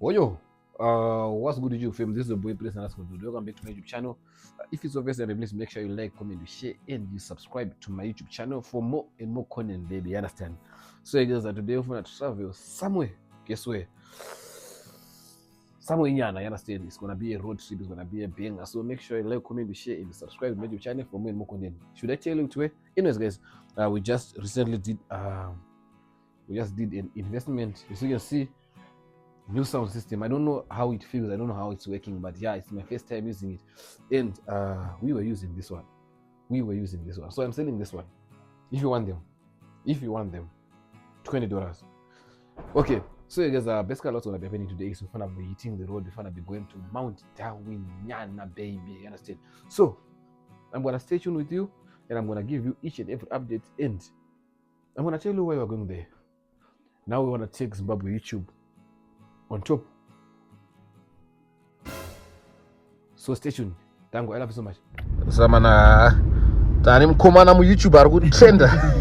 Oh yo, what's good with you, fam? This is the boy Place and that's good. Welcome back to my YouTube channel. If it's obvious, then please make sure you like, comment, you share, and you subscribe to my YouTube channel for more and more content, baby. You understand? So, guys, today we're gonna travel somewhere. Guess where? Somewhere in Yana, you understand? It's gonna be a road trip. It's gonna be a banger. So make sure you like, comment, you share, and you subscribe to my YouTube channel for more and more content. Should I tell you to where? Anyways, guys, we just recently did an investment. As you can see. New sound system. I don't know how it feels. I don't know how it's working, but yeah, it's my first time using it. And we were using this one. So I'm selling this one. If you want them, $20. Okay. So guys, basically what's gonna be happening today is we're gonna be hitting the road. We're gonna be going to Mount Darwin, Nyana, baby. You understand? So I'm gonna stay tuned with you, and I'm gonna give you each and every update. And I'm gonna tell you why we're going there. Now we wanna take Zimbabwe YouTube on top. So stay tuned. Tango, I love you so much. Samana tani mkomana mu YouTube ari kutrenda.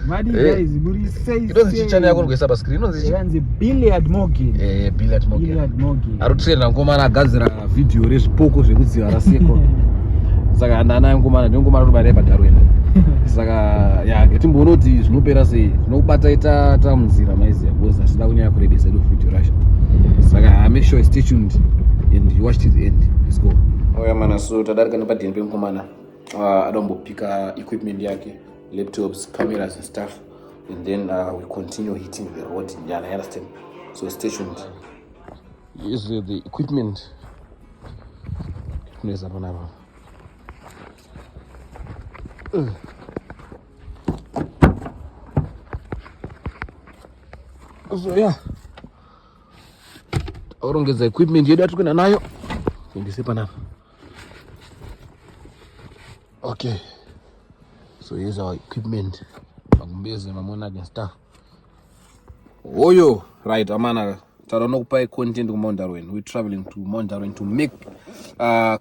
Madi guys, muri say. Inozi channel yako ngoisa pa screen. Inozi yanze Billiard Morgan. Billiard Morgan. Ari kutrenda mkomana agadzira video rezvipoko zvekudziva raseko. Saka ndana mkomana ndingomana rubare pa Darwin. Saka ya ngetimbonoti zvinopera sei zvinobata ita munzira maiziya because asida kunyanya kurebesa video rasha. Saka make sure you stay tuned and you watch till the end. Let's go. Oh yeah, man, so tadarika nepadini pemkomana adombopika equipment yake, laptops, cameras and stuff, and then we continue hitting the road in Ghana, understand? So stay tuned. Here's the equipment. So yeah, aurongedza equipment yedu yatiri kuenda nayo kuendese panapa. Okay, so here's our equipment, magumbeze, mamonad and stuff. Oyo, right, amana tarono kupai content ku Mount Darwin. We're traveling to Mount Darwin to make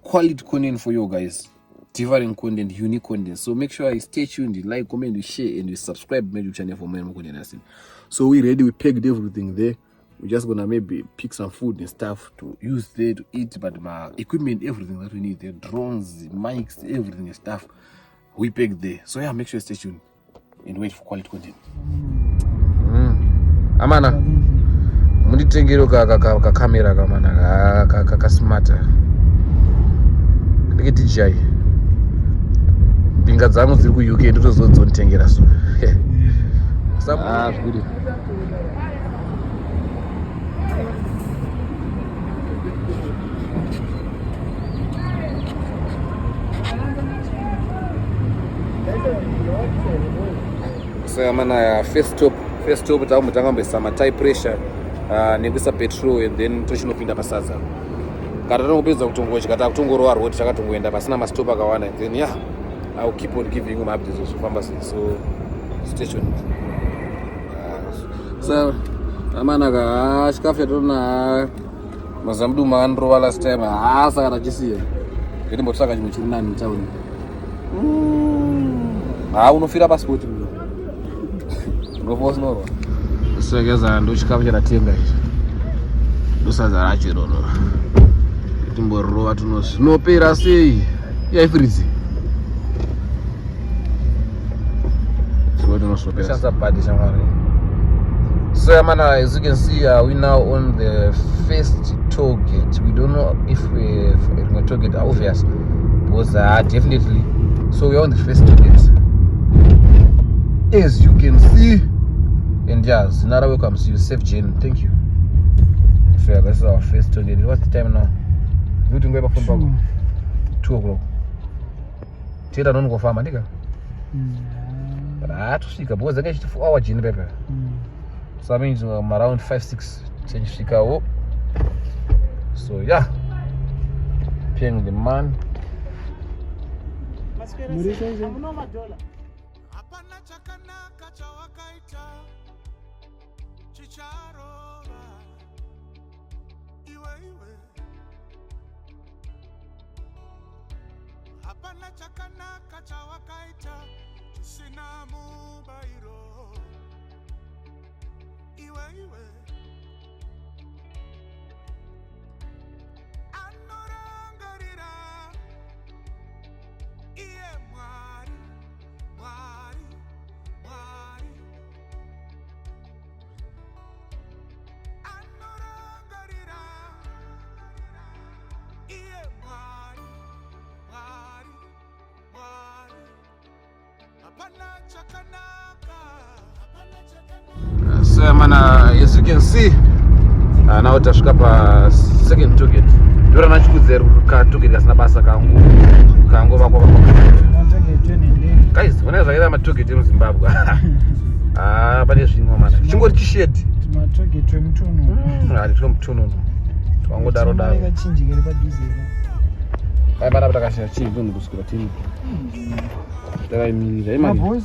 quality content for you guys. Different content, unique content. So make sure you stay tuned, you like, comment, you share, and you subscribe to my YouTube channel for more content. So we ready, we packed everything there. We're just gonna maybe pick some food and stuff to use there to eat, but my equipment, everything that we need, the drones, the mics, everything and stuff, we packed there. So yeah, make sure you stay tuned and wait for quality content. Amana, munditengero ka camera kamana ka smart. Ndikiti jai. Binga dzangu dziri ku UK ndotozonitengera so. Good. So mana first stop takumutanga mbesa tire pressure nekuisa petrol and then tochinopinda pasadza. Kana tinopedza kutongocha kata kutongorowa road chakatongoenda pasina mastop akawanda, then yeah, I'll keep on giving you my updates of pharmacy. So stay tuned. So amana ka chikafu chatona mazamdu maandro last time saka tachisiya kuti mbotsaka chimwe chiri nani town. Unofira passport ngofosnoro. So geza ndo chikafu chatatenga ichi ndosadza racho iroro timborova tunopera sei yaifirizi so man, as you can see, we now on the first toll gate. We don't know if we're going to get obvious, because definitely. So we're on the first toll gate, as you can see. And yeah, Zinara welcomes you, safe Jane. Thank you. So yeah, this is our first toll gate. What's the time now? You can go back from 2 o'clock. Tell don't go farm, nigga. But to speak because I get 4 hours Jane paper. So that means around 5-6 change Chicago. So yeah, paying the man. Samana, as you can see, now tashuka pa second toll gate. Dora nachikudze ka toll gate kasina basa kangu vakwa. Guys, when I was like toll gate in Zimbabwe. Pane zvimwe mana. Chingori chishedi. Ma toll gate mutono. Tiri mutono. Twangodaro daro. Vakachinjikira padhuze. Bana kutakashira chii ndonhu kusukira tini. Takamirira imani. Boys.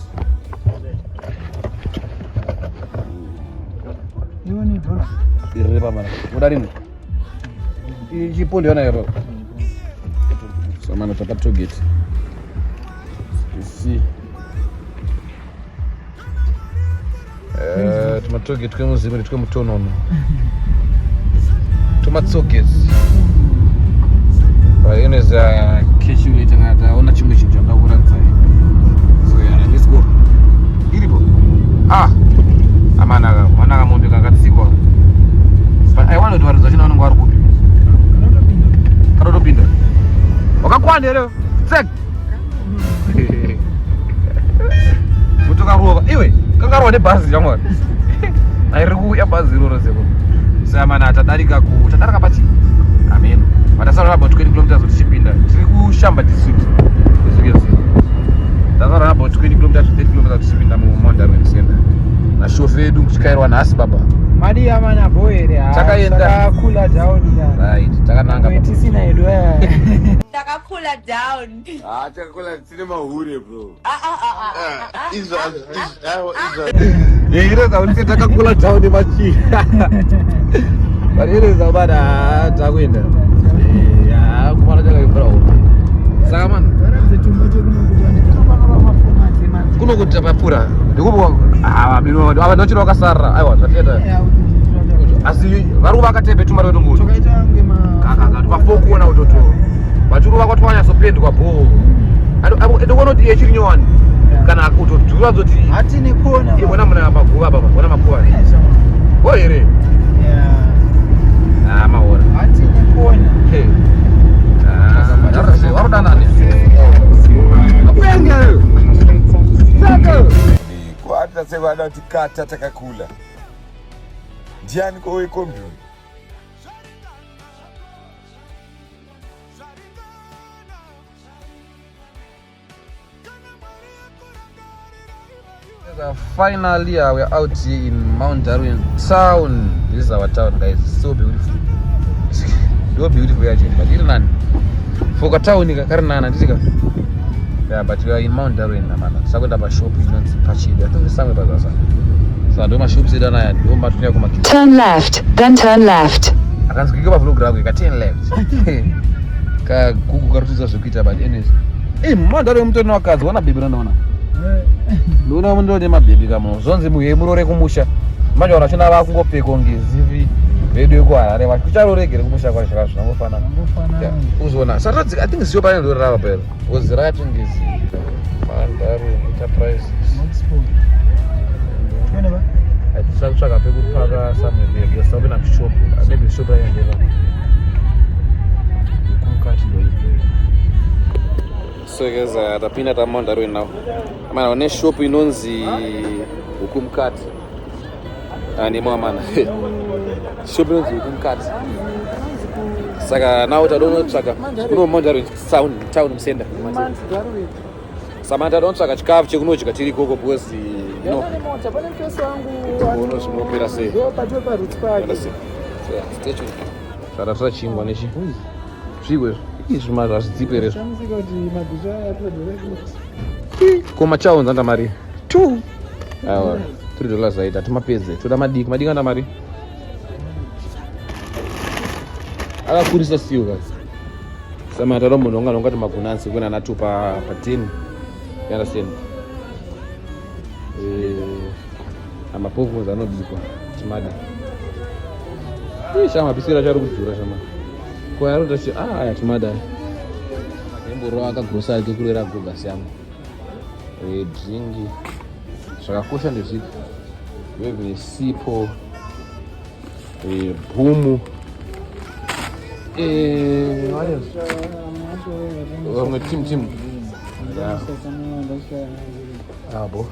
You need dollar. Ireba mana. Mudarini. Ichipondi yana yero. Samana tapa toll gate. You see. Tuma toll gate kwemuzimu twe mutonono. Tuma tsokezi. Inaweza kesho later ngataona chimwe chintu ndakuratidza. So yeah, let's go. Iripo. Amana mwana kamondo kakatsikwa. But I want to do china unenge ari kupi. Kanotopinda. Wakakwana leo. Sek. Kutoka ruwa. Iwe, kangarwa nebhazi yamwana. Airi kuya bhazi roro seko. Samana tadarika pachi. Amen. Matasara about 20 kilometers tichipinda. Tiri kushamba district. Tasara about 20 kilometers to 30 kilometers tichipinda mu Darwin center. Na shofe edu kuchikairwa nhasi baba. Mari yamana boyere. Takakula down da. Right, takananga baba. Tisina edu. Takakula down. Takakula tine mahure bro. Izo. Ireza unise takakula down machi. Bari ireza bana takwenda. Kumana jaga ifrau. Saka kuno kuti papura. Ndikupo bino ava ndochiro wakasarra. Aiwa zvateta. Asi varuva akatepe tuma redu nguto. Tokaita ngema. Kaka twafokuona utoto. Vachuruva kwatwanya sopendwa bho. Ndikuona kuti yechiri nyowani. Kana kutodzura zoti Hatine kona. Ibona muna maguva baba, bona makuwa. Oh here. Yeah. Maora. Hatine kona. Hey. Warudanani. Apenge. Saka. Kwata sevada tikata takakula. Ndiani kowe kombi. Finally, we're out here in Mount Darwin town. This is our town, guys. It's so beautiful. So beautiful here, but it's not. For town, yeah, but we are in Mount Darwin, man. So we have a shop in Pachidi. I think it's somewhere by that. So I do my shops in there. Turn left, then turn left. I can't speak about vlog. I can turn left. Ka Google kartuza zokita, but anyways. Hey, Mount Darwin mtu no kazi. Wana baby naona. Luna mundo ne mabebi kama zonze muhemurore kumusha manje wanachina vakungopeka ngezivi vedu yuko Harare vakucharoregere kumusha kwa shaka zvinongofana uzona saratsi I think sio pane ndo rava pera was right ngezi Mandari Enterprise Twende atsakutsvaka pekupaka somewhere there sabe na shop maybe shop ayendeva kumukati ndo ipo. So guys, tapinda ta Mount Darwin now. Mana one shop inonzi hukumkati. Ani mwana. Shop inonzi hukumkati. Saka now tadono tsaka. No Mount Darwin town center. Mount Darwin. Samantha don't tsaka chikafu chekunochika tiri koko because no. Pane pesa wangu. Uno simopera sei. Ndo patwe roots park. Stay tuned. Sara chingwa nechi. Zvigwe. Izvi mari azvidziperezvo. Shamsika kuti mabhiza yapedza. Koma chaunza nda mari 2. Awa $3 aita timapedze. Toda madiki anda mari. Akakurisa siyo guys. Samantha ndo munhu ungati magunansi kwena natupa pa 10. You understand? Amapofu anobikwa timadi. Shama pisira chari kudhura shama. Kwa yaro tashi aya timada. Mboro akagrosa ake kurera goga syangu. Dringi. Zvakakosha ndezvipi. Wewe sipo. Bhumu. What else? Wamwe team. Yeah. Abo.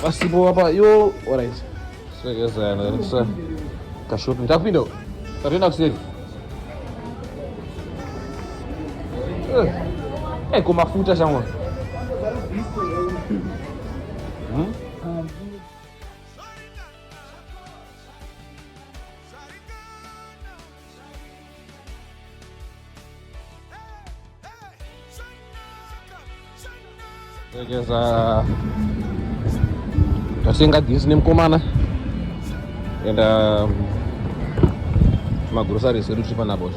Pasipo hapa yo, alright. Sasa na kashopping. Takupindo. Tutaenda kuseli. Kwa mafuta shangwa. Sasa tasenga Disney mkomana. And my groceries are cheaper now, boys.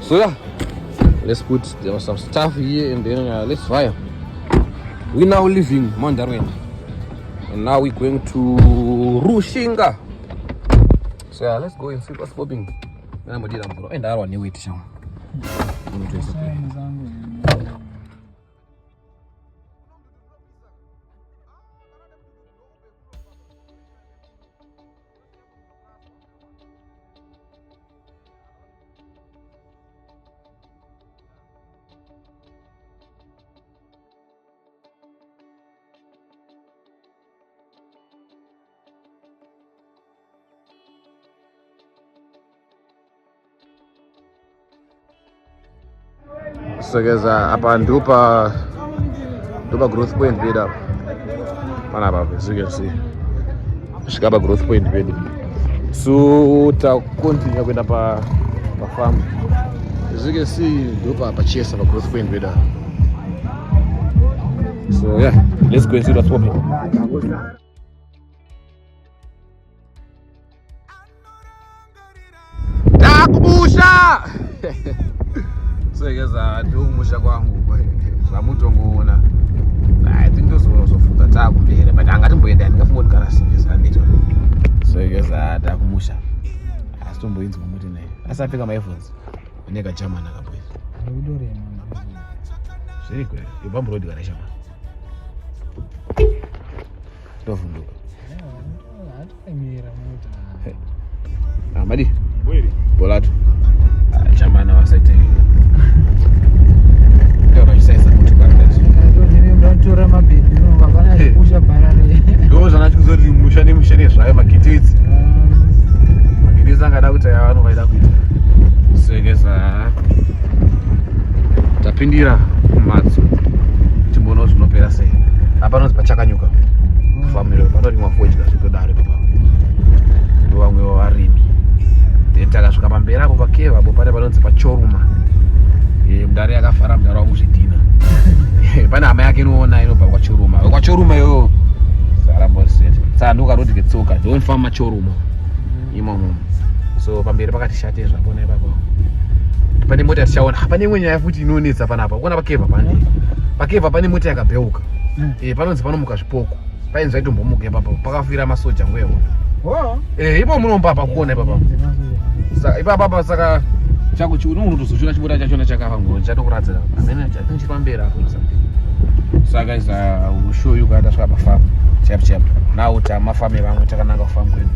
So yeah, let's put some stuff here and then let's fire. We now leaving Darwin, and now we're going to Rushinga. So yeah, let's go and see what's popping. And I want to wait. So guys, hapa ndupa growth point beda. Pana hapa, as you can see. Shikaba growth point beda. So ta continue kwenda pa farm. As you can see, ndupa hapa chesa pa growth point beda. So yeah, let's go and see what's popping. Kumusha! So guys, ndio kumusha kwangu kwa mtu ngoona. I think those were zofuta ta kumbere but angati mboenda ndikafunga kuti kana singisa ndito. So guys, atakumusha. Asitombo inzi muti naye. Asapfeka my headphones. Neka German akaboys. Udore mama. Siri kweli. Ibambo road kana shama. Tofunduka. Ataimira mota. Amadi. Weli. Bolatu. German wasaite. Tora mabibi ngavana kusha Harare. Ndo zana chikuzoti mushani mushani zvaye makititsi. Makititsi angada kuti vanhu vaida kuita. Segeza tapindira kumatso. Timbono zvinopera sei. Apa nonzi pachakanyuka. Family panorimwa foja zvitodare papa. Ndo vamwe varimi. Takasvika pamberi apo pakeva apo pane panonzi pachoruma. Mudare yakafara mudare wamuzvidhina. Pane hama yake inoona inobva kwachoruma iyoyo saramboseti saka ndokaroti ketsoka don't farm machoruma imomo. So pamberi pakati shate zvapona ipapo pane mota tichaona pane imwe nyaya futi inonetsa panapa kuona pakeva pane mota yakabheuka panonzi panomuka zvipoko painzi zvaitombomuka ipapo pakafira masoja ngwewo ipo munomba pakuona ipapo ipapapa saka chako unotozoshora chibota chachona chakafa ngoni chatokuradzira amene chachipambera apo saka guys, will show you guys tasvika pafarm chap now tamafame vamwe takananga kufarm kwedu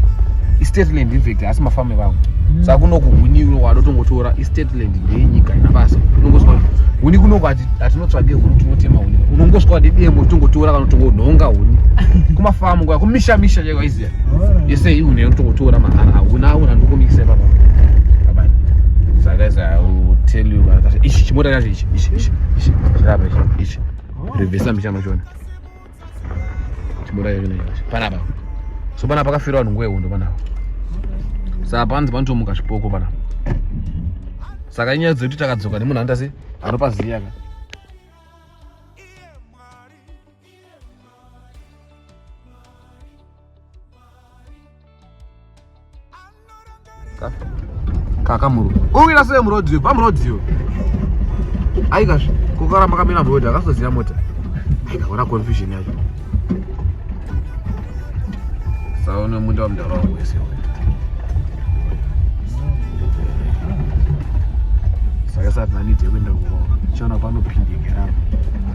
estate land in fact asi mafame vamwe saka kunoku huni wadotongotora estate land ndenyika ina basa unongoswa huni kunoku atinotsvage huni tinotema huni unongoswa demo tongotora kana tongonhonga huni kumafarm kwa kumisha chaiko iziya yese huni tongotora mahana huna ndokomikisa papa. So guys, I will tell you that ishi chimota chacho ishi reverse mchama chona chimota chacho panapa so panapa pakafira vanhu ngwewo ndo panapa saka panzi panotomuka zvipoko panapa saka inyaya dzekuti takadzoka nemunhu andase anopaziya kakamuru uwira sei murodhiyo pamurodhiyo aikazve kokara makamira murodhi akazoziya mota aikakona confusion yacho saone munda wamudara wangu wese saka sati nanidhe kuenda kuchiona panopindikira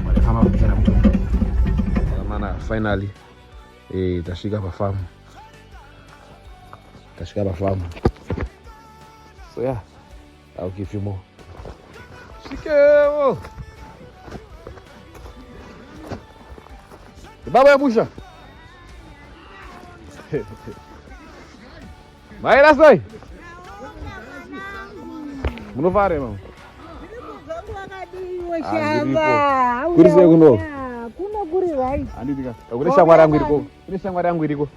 madafamba kupikira mutombo mana finally tasvika pafamu so yeah, I'll give you more. Shikewo. Baba ya Musha. Maira sai. Munofare mama. Kuri sei kuno. Kuno kuri right. Andika. Kuri shamwari yangu iriko. Kuri shamwari yangu iriko.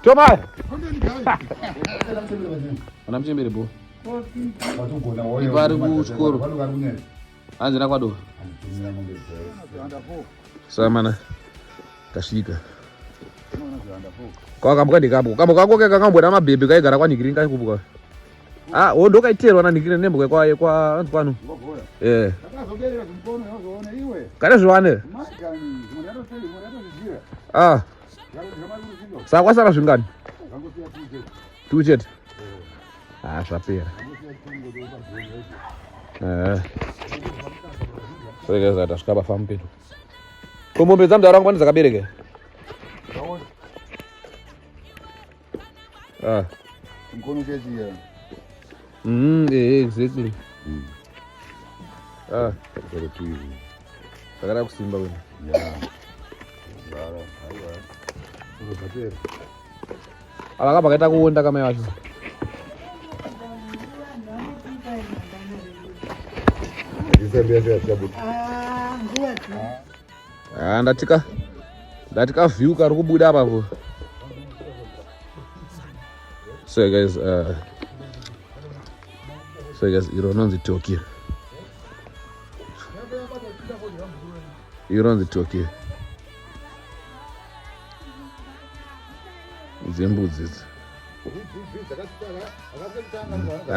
Toma. Unamchembere bo. Ibari kuchikoro. Anzira kwado. Samana. Kashika. Kwa kambuka ndikapo. Kambuka kwake kakambona mabebe kaigara kwanikiri ngai kubuka. Wondo kaiterwa na nikire nembo kwa antu pano. Akazoberera kumpono yozoona iwe. Kale zwane. Sawa sara zvingani? Tuchete. Zvapera. Sregeza tasvika pafamu pedu. Komombe dzamudara wangu dzakabereke. Mkono kechi ya. Exactly. Kale tu hivi. Sagara kusimba wewe. Bara, aiwa. Unapatera. Alakapa kaita kuonda kama yacho. Ndatika view kari kubuda apapo. So guys, irononzi Tokyo. Irononzi Tokyo. Zembudzi idzi.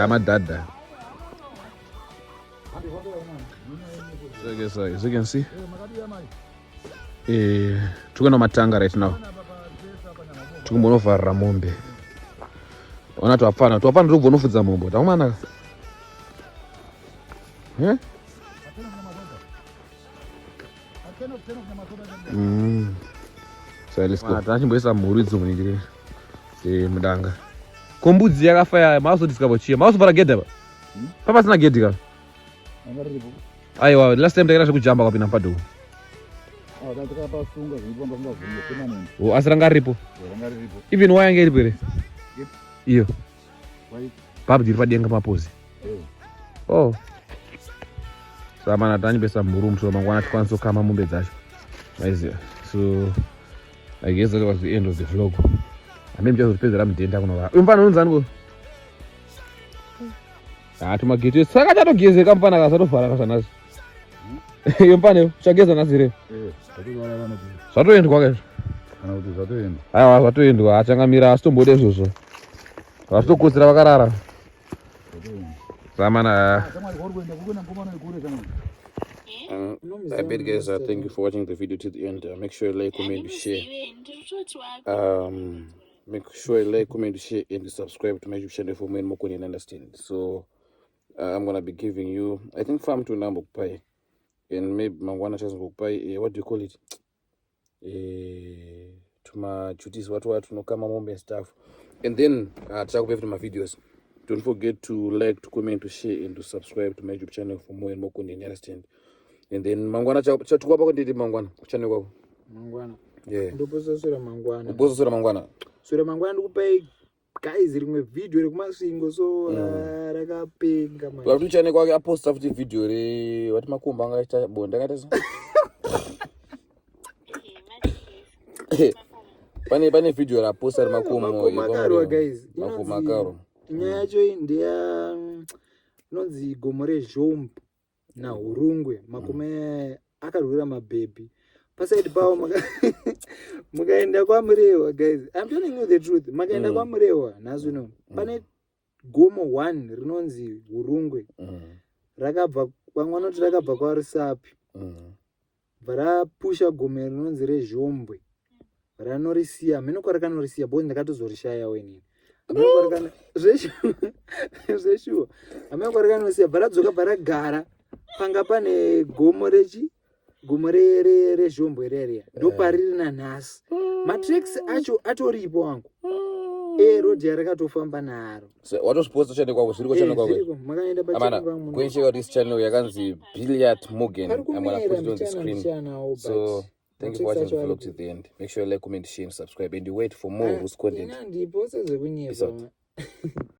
Madhadha. So guys, as you can see, tukuna matanga right now. Tukumbonovharira mombe. Ona twapfana tobvonofudza mombo. Takumana. So let's go. Tachimboisa mhuri dzomuningira. Mudanga. Kombudzi yakafa ya mauso discover mauso para gedha ba. Papa sina gedhi ka. Aiwa, last time takaita zvekujamba kwapinda padho. Ndakapa sunga zvipomba ngavhunga permanent. Asiranga ripo. Rangaripo. Even why iripo ere? Iyo. Papo dziri padenga mapozi. Samana tanyibesa mhuru musoro mangwana tikwanisa kukama mombe dzacho. So I guess that was the end of the vlog. Maybe just kupedzera mudhenda kuno va. Umpana unzani ko? Tumagete saka chatogezeka mpana kasatovhara kasanasi. Umpana uchageza nasire. Zvatoendwa kwazvo. Kana kuti zvatoendwa. Aiwa zvatoendwa achangamira asitombode izvozvo. Vasitokotsera vakarara. Samana. I bet guys, thank you for watching the video to the end. Make sure you like, comment, share. Make sure you like, comment, share, and subscribe to my YouTube channel for more and more content. Understand. So I'm gonna be giving you, I think, farm to number pie, and maybe Mangwana chance pie. What do you call it? To my duties, what no come home and stuff. And then check out my videos. Don't forget to like, to comment, to share, and to subscribe to my YouTube channel for more and more content. Understand. And then Mangwana chatuka pa kunditi Mangwana channel kwako. Mangwana. Yeah. Ndopozosera Mangwana. Ubozosera Mangwana. Sura Mangwana ndikupa guys rimwe video rekumasingo so rakapenga man. Lavu channel kwake aposta futi video re wati makumba angaita bonda ngata so. Pane video ra posta makumo makaro guys. Makaro. Nyaya yacho ndiya nonzi gomore Zhombe na Hurungwe makume akarwira mabhebi pasaidi pawo mukaenda kwamurewa guys. I'm telling you the truth. Makaenda kwamurewa nazvino pane gomo 1 rinonzi Hurungwe rakabva vamwe vanoti rakabva kwaRusapi varapusha gomo rinonzi reZhombwe ranorisiya mino kwarakanorissiya bo ndakatozorishaya wenini zveshuwa amene kwarakanosiya varadzoka varagara panga pane gomo rezhombwe reria ndopariri nanhasi matracks acho atoripo wangu road yarakatofamba naro watosposta channel kwako zviriko channel kwako makaenda pachannel kwangu kwenye this channel yakanzi Billiard Morgan. I'm gonna put it on the screen. So Thank you for watching the vlog to the end. Make sure you like, comment, share, and subscribe, and you wait for more Roots content. Ndipo Peace out.